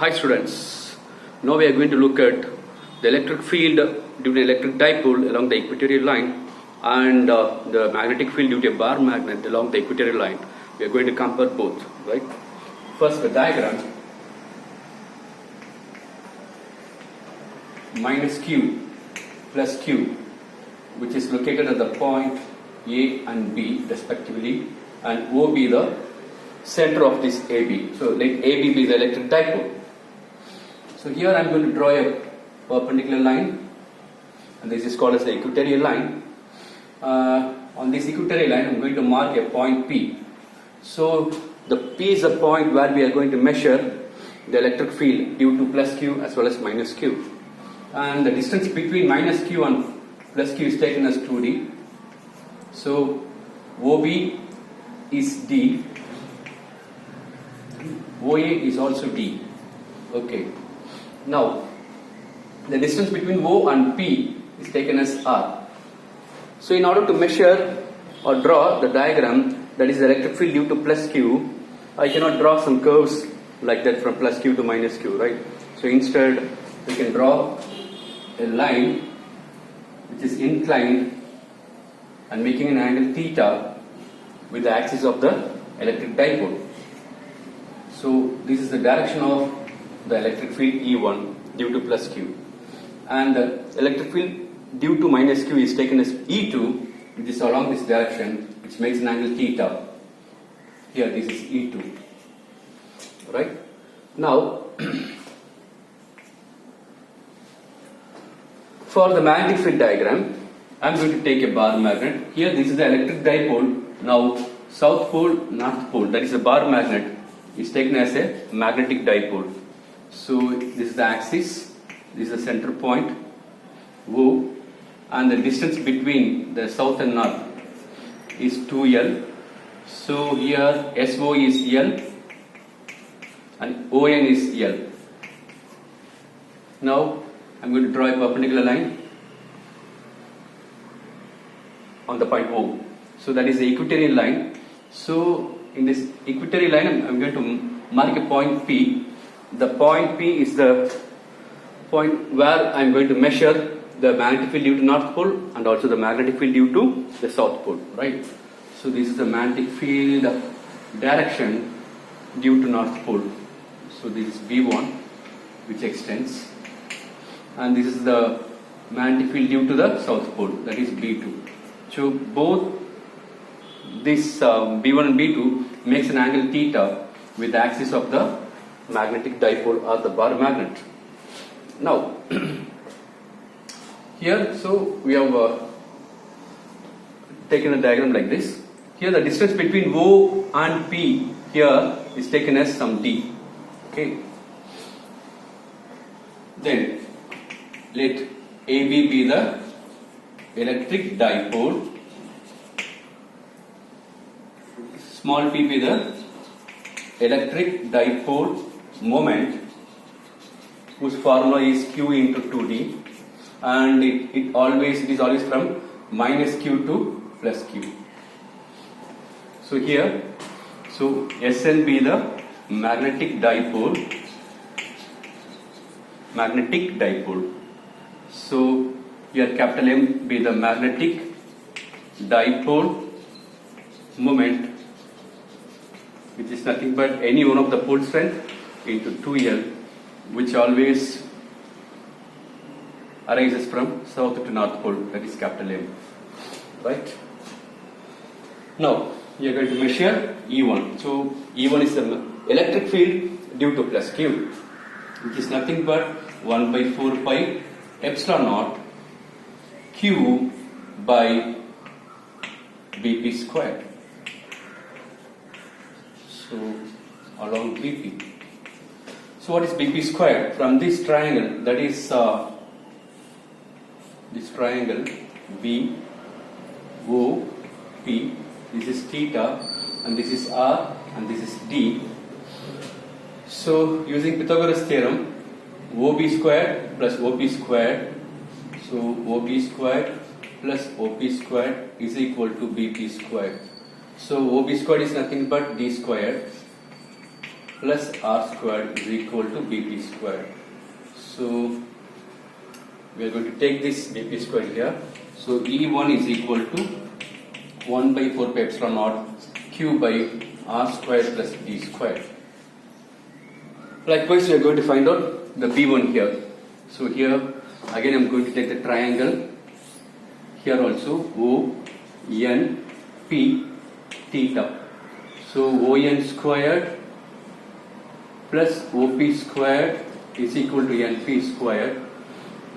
Hi students, now we are going to look at the electric field due to electric dipole along the equatorial line and the magnetic field due to a bar magnet along the equatorial line. We are going to compare both, right? First the diagram, minus Q plus Q, which is located at the point A and B respectively, and OB the center of this AB. So let AB be the electric dipole. So here I am going to draw a perpendicular line, and this is called as the equatorial line. On this equatorial line I am going to mark a point P. So the P is the point where we are going to measure the electric field due to plus Q as well as minus Q. And the distance between minus Q and plus Q is taken as 2D. So OB is D, OA is also D. Okay. Now the distance between O and P is taken as R. So in order to measure or draw the diagram, that is the electric field due to plus Q, I cannot draw some curves like that from plus Q to minus Q, right? So instead we can draw a line which is inclined and making an angle theta with the axis of the electric dipole. So this is the direction of the electric field E1 due to plus Q, and the electric field due to minus Q is taken as E2, which is along this direction, which makes an angle theta. Here this is E2, right? Now for the magnetic field diagram, I am going to take a bar magnet. Here this is the electric dipole. Now south pole, north pole, that is a bar magnet, is taken as a magnetic dipole. So this is the axis, this is the center point O, and the distance between the south and north is 2L. So here SO is L and ON is L. Now I am going to draw a perpendicular line on the point O. So that is the equatorial line. So in this equatorial line I am going to mark a point P. The point P is the point where I am going to measure the magnetic field due to north pole and also the magnetic field due to the south pole, right? So this is the magnetic field direction due to north pole. So this is V1, which extends, and this is the magnetic field due to the south pole, that is B2. So both this B1 and B2 makes an angle theta with the axis of the magnetic dipole or the bar magnet. Now here, so we have taken a diagram like this. Here the distance between O and P here is taken as some D. Okay. Then let AB be the electric dipole, small p be the electric dipole moment, whose formula is Q into 2D, and it is always from minus Q to plus Q. So here, so SN be the magnetic dipole. So here capital M be the magnetic dipole moment, which is nothing but any one of the pole strength into 2L, which always arises from south to north pole, that is capital M, right? Now we are going to measure E1. So E1 is the electric field due to plus Q, which is nothing but 1 by 4 pi epsilon naught Q by Bp squared. So along Bp. So what is Bp squared? From this triangle, that is this triangle B O P, this is theta and this is R and this is D. So using Pythagoras theorem, OB squared plus OP squared, so OB squared plus OP squared is equal to Bp squared. So OB squared is nothing but D squared plus r squared is equal to bp squared. So we are going to take this bp squared here. So E1 is equal to 1 by 4 pi epsilon naught q by r squared plus d squared. Likewise, we are going to find out the B1 here. So here again I am going to take the triangle. Here also O, N, P, theta. So ON squared plus OP squared is equal to NP squared.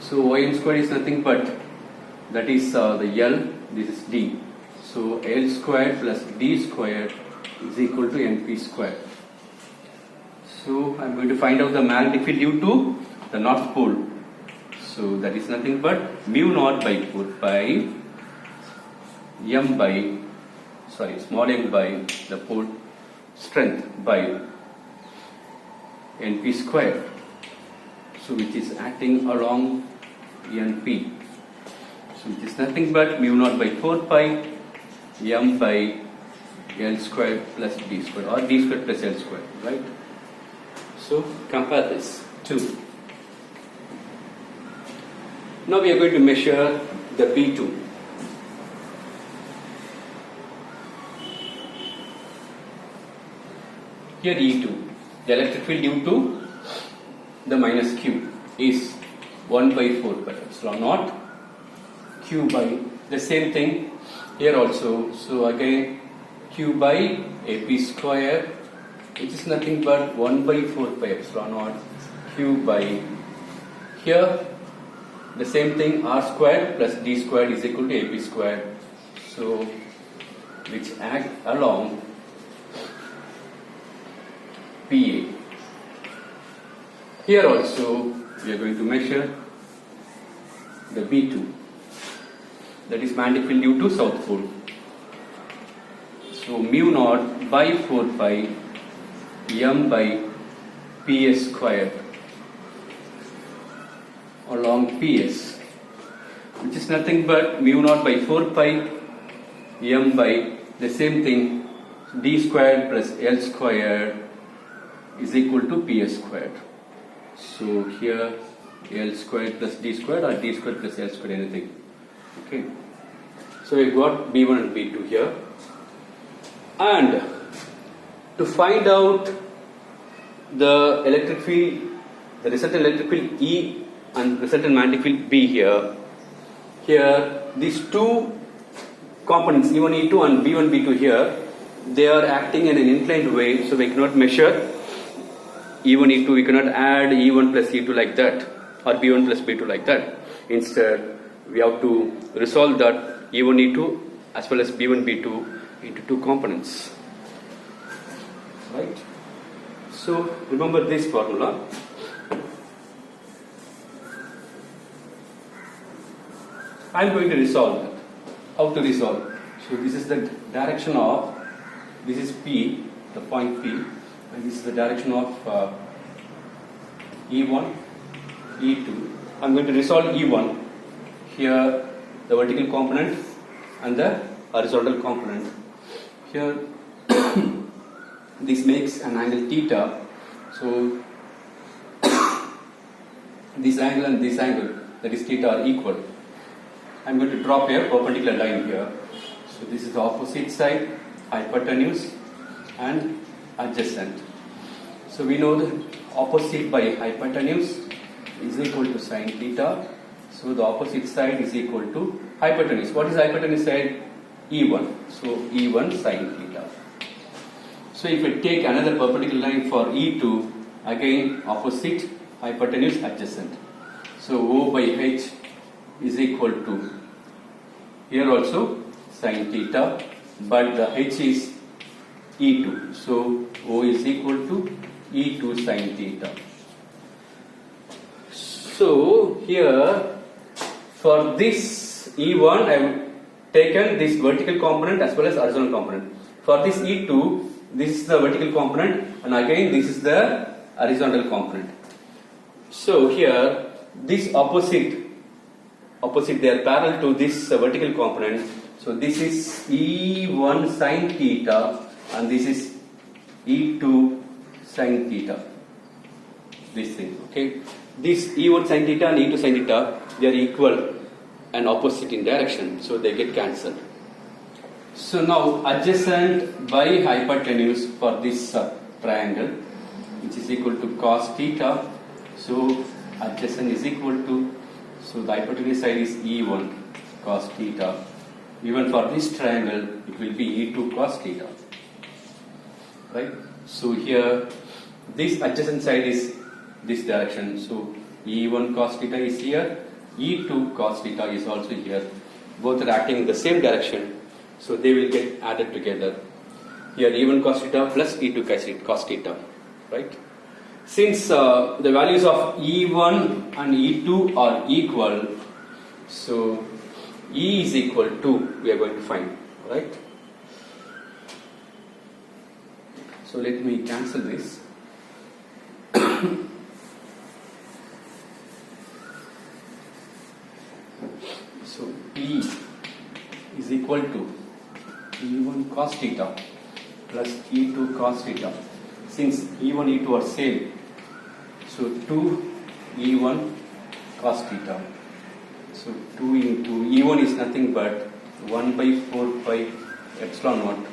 So ON squared is nothing but that is the L, this is D. So L squared plus D squared is equal to NP squared. So I am going to find out the magnetic field due to the North Pole. So that is nothing but mu naught by 4 pi m by small m by the pole strength by NP squared. So which is acting along NP. So it is nothing but mu naught by 4 pi m by L squared plus D squared or D squared plus L squared, right? So compare this to. Now we are going to measure the B2. Here E2, the electric field due to the minus Q is 1 by 4 pi epsilon naught Q by the same thing here also. So again Q by AP square, which is nothing but 1 by 4 pi epsilon naught Q by here. The same thing R squared plus D squared is equal to AP squared. So which act along PA. Here also we are going to measure the B2, that is magnetic field due to South Pole. So mu naught by 4 pi m by PS squared along PS, which is nothing but mu naught by 4 pi m by the same thing D squared plus L squared is equal to PS squared. So here L squared plus D squared or D squared plus L squared, anything. Okay. So we got B1 and B2 here. And to find out the electric field, the resultant electric field E and resultant magnetic field B here, these two components E1, E2 and B1, B2 here, they are acting in an inclined way, so we cannot measure E1, E2, we cannot add E1 plus E2 like that or B1 plus B2 like that. Instead, we have to resolve that E1, E2 as well as B1, B2 into two components. Right? So, remember this formula. I am going to resolve that. How to resolve? So, this is the direction of, this is P, the point P, and this is the direction of E1, E2. I am going to resolve E1. Here the vertical component and the horizontal component. Here this makes an angle theta. So this angle and this angle, that is theta, are equal. I am going to drop a perpendicular line here. So this is the opposite side, hypotenuse and adjacent. So we know that opposite by hypotenuse is equal to sine theta. So the opposite side is equal to hypotenuse. What is hypotenuse side? E1. So E1 sine theta. So if we take another perpendicular line for E2, again opposite, hypotenuse, adjacent. So O by H is equal to, here also sine theta, but the H is E2. So O is equal to E2 sine theta. So here for this E1 I have taken this vertical component as well as horizontal component. For this E2, this is the vertical component and again this is the horizontal component. So here this opposite they are parallel to this vertical component. So this is E1 sine theta and this is E2 sine theta. This thing, okay. This E1 sine theta and E2 sine theta, they are equal and opposite in direction, so they get cancelled. So now adjacent by hypotenuse for this triangle, which is equal to cos theta. So adjacent is equal to, so the hypotenuse side is E1 cos theta. Even for this triangle, it will be E2 cos theta. Right? So here, this adjacent side is this direction. So E1 cos theta is here, E2 cos theta is also here. Both are acting in the same direction, so they will get added together. Here E1 cos theta plus E2 cos theta, right? Since the values of E1 and E2 are equal, so E is equal to, we are going to find, right? So let me cancel this. So E is equal to E1 cos theta plus E2 cos theta. Since E1 E2 are same, so 2 E1 cos theta. So 2 into E1 is nothing but 1 by 4 pi epsilon naught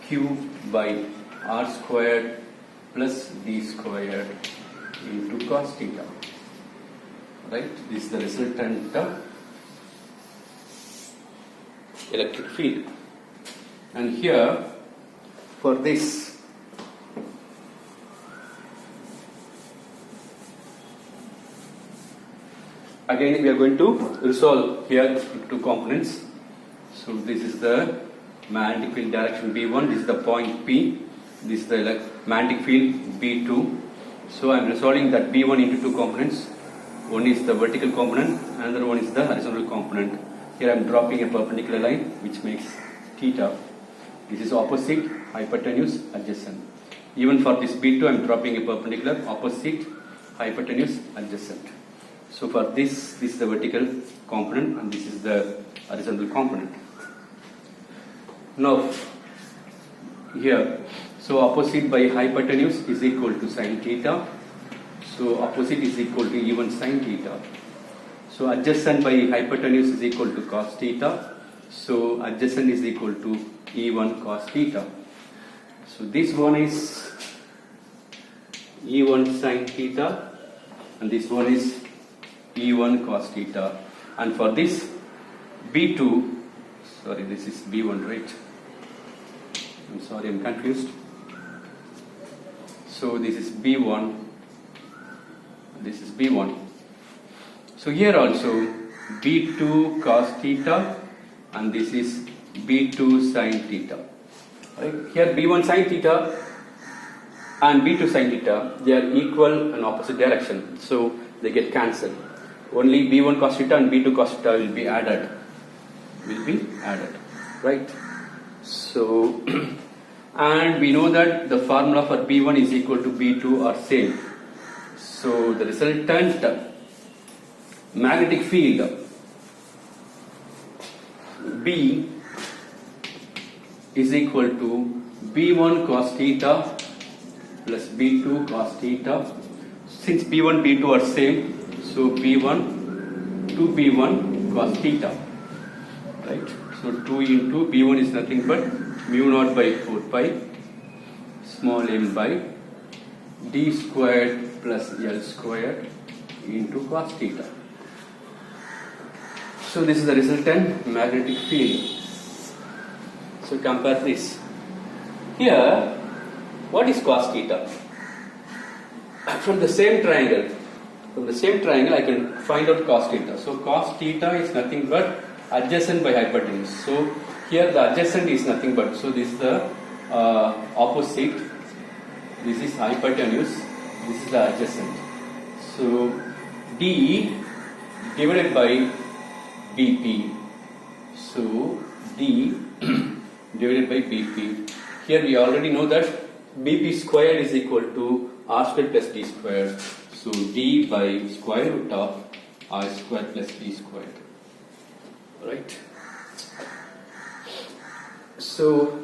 Q by R squared plus D squared into cos theta. Right? This is the resultant electric field. And here, for this, again we are going to resolve here two components. So this is the magnetic field direction B1, this is the point P, this is the magnetic field B2. So I am resolving that B1 into two components. One is the vertical component, another one is the horizontal component. Here I am dropping a perpendicular line which makes theta. This is opposite, hypotenuse, adjacent. Even for this B2 I am dropping a perpendicular, opposite, hypotenuse, adjacent. So for this is the vertical component and this is the horizontal component. Now here, so opposite by hypotenuse is equal to sine theta. So opposite is equal to E1 sine theta. So adjacent by hypotenuse is equal to cos theta. So adjacent is equal to E1 cos theta. So this one is E1 sine theta and this one is E1 cos theta. And for this B2, sorry, this is B1, right? I'm sorry, I'm confused. So this is B1, this is B1. So here also B2 cos theta and this is B2 sine theta. Right? Here B1 sine theta and B2 sine theta, they are equal and opposite direction. So they get cancelled. Only B1 cos theta and B2 cos theta will be added. Right? So, and we know that the formula for B1 is equal to B2 are same. So the resultant magnetic field B is equal to B1 cos theta plus B2 cos theta. Since B1, B2 are same, so B1 2B1 cos theta. Right? So 2 into B1 is nothing but mu naught by 4 pi small m by D squared plus L squared into cos theta. So this is the resultant magnetic field. So compare this. Here, what is cos theta? From the same triangle, I can find out cos theta. So cos theta is nothing but adjacent by hypotenuse. So here the adjacent is nothing but, so this is the opposite, this is hypotenuse, this is the adjacent. So D divided by BP, so D divided by BP. Here we already know that BP squared is equal to R squared plus D squared. So D by square root of R squared plus D squared. Right? So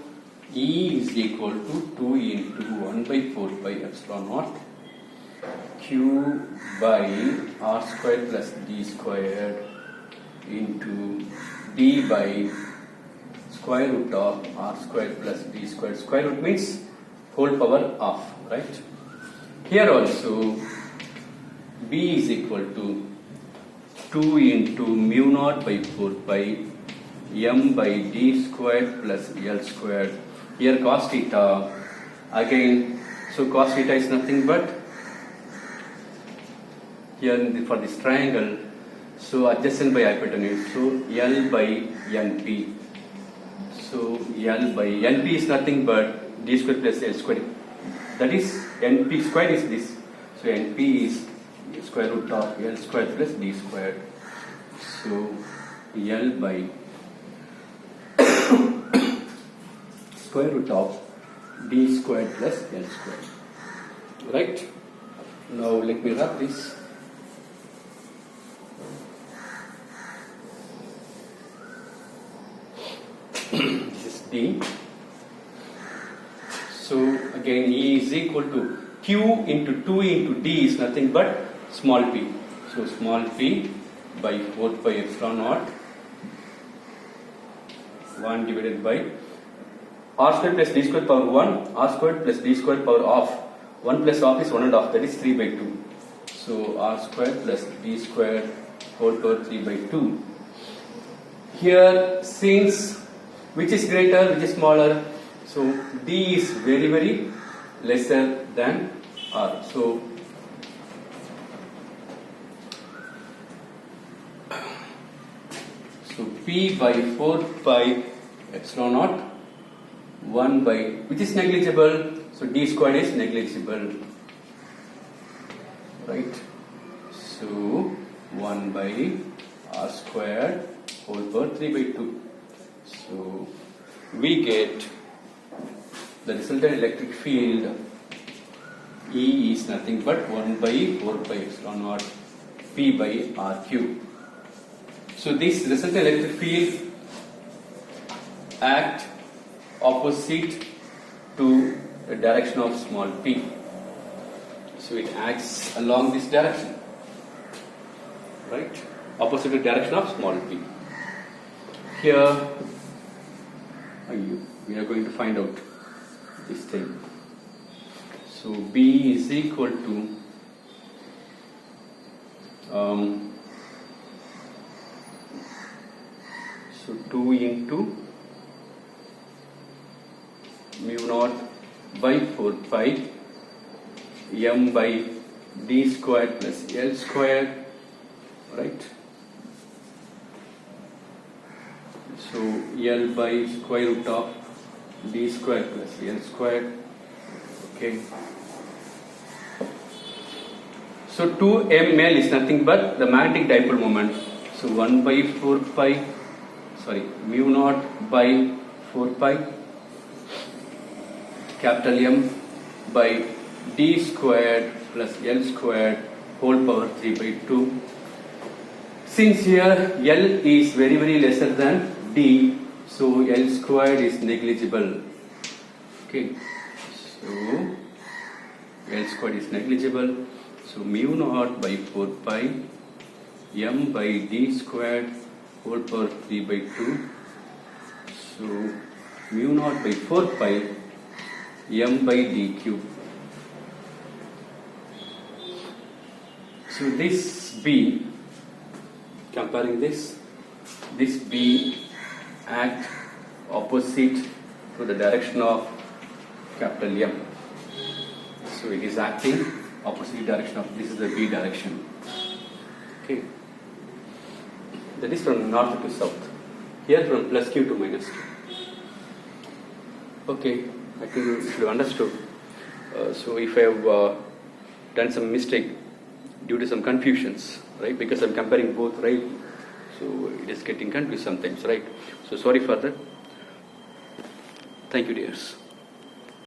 E is equal to 2 into 1 by 4 pi epsilon naught Q by R squared plus D squared into D by square root of R squared plus D squared. Square root means whole power of, right? Here also B is equal to 2 into mu naught by 4 pi m by d squared plus L squared. Here cos theta again, so cos theta is nothing but here for this triangle, so adjacent by hypotenuse, so L by NP. So L by NP is nothing but d squared plus L squared. That is NP squared is this. So NP is square root of L squared plus D squared. So L by square root of D squared plus L squared. Right? Now let me wrap this. This is D. So again E is equal to Q into 2 into D is nothing but small p. So small p by 4 pi epsilon naught 1 divided by R squared plus D squared power 1, R squared plus D squared power of 1 plus half is 1 and half, that is 3 by 2. So R squared plus D squared whole power 3 by 2. Here since which is greater, which is smaller, so D is very lesser than R. So P by 4 pi epsilon naught 1 by, which is negligible, so D squared is negligible, right? So 1 by R squared whole power 3 by 2. So we get the resultant electric field E is nothing but 1 by 4 pi epsilon naught P by R cube. So this resultant electric field act opposite to the direction of small p. So it acts along this direction, right? Opposite the direction of small p. Here we are going to find out this thing. So B is equal to so 2 into mu naught by 4 pi m by d squared plus L squared, right? So L by square root of d squared plus L squared. Okay. So 2ml is nothing but the magnetic dipole moment. So 1 by 4 pi, mu naught by 4 pi capital M by d squared plus L squared whole power 3 by 2. Since here L is very lesser than D, so L squared is negligible. Okay, so L squared is negligible. So mu naught by 4 pi m by d squared whole power 3 by 2. So mu naught by 4 pi m by d cube. So this B, comparing this B act opposite to the direction of capital M. So it is acting opposite direction of, this is the B direction. Okay. That is from north to south. Here from plus Q to minus Q. Okay, I think you should have understood. So if I have done some mistake due to some confusions, right? Because I'm comparing both, right? So it is getting confused sometimes, right? So sorry for that. Thank you, dears.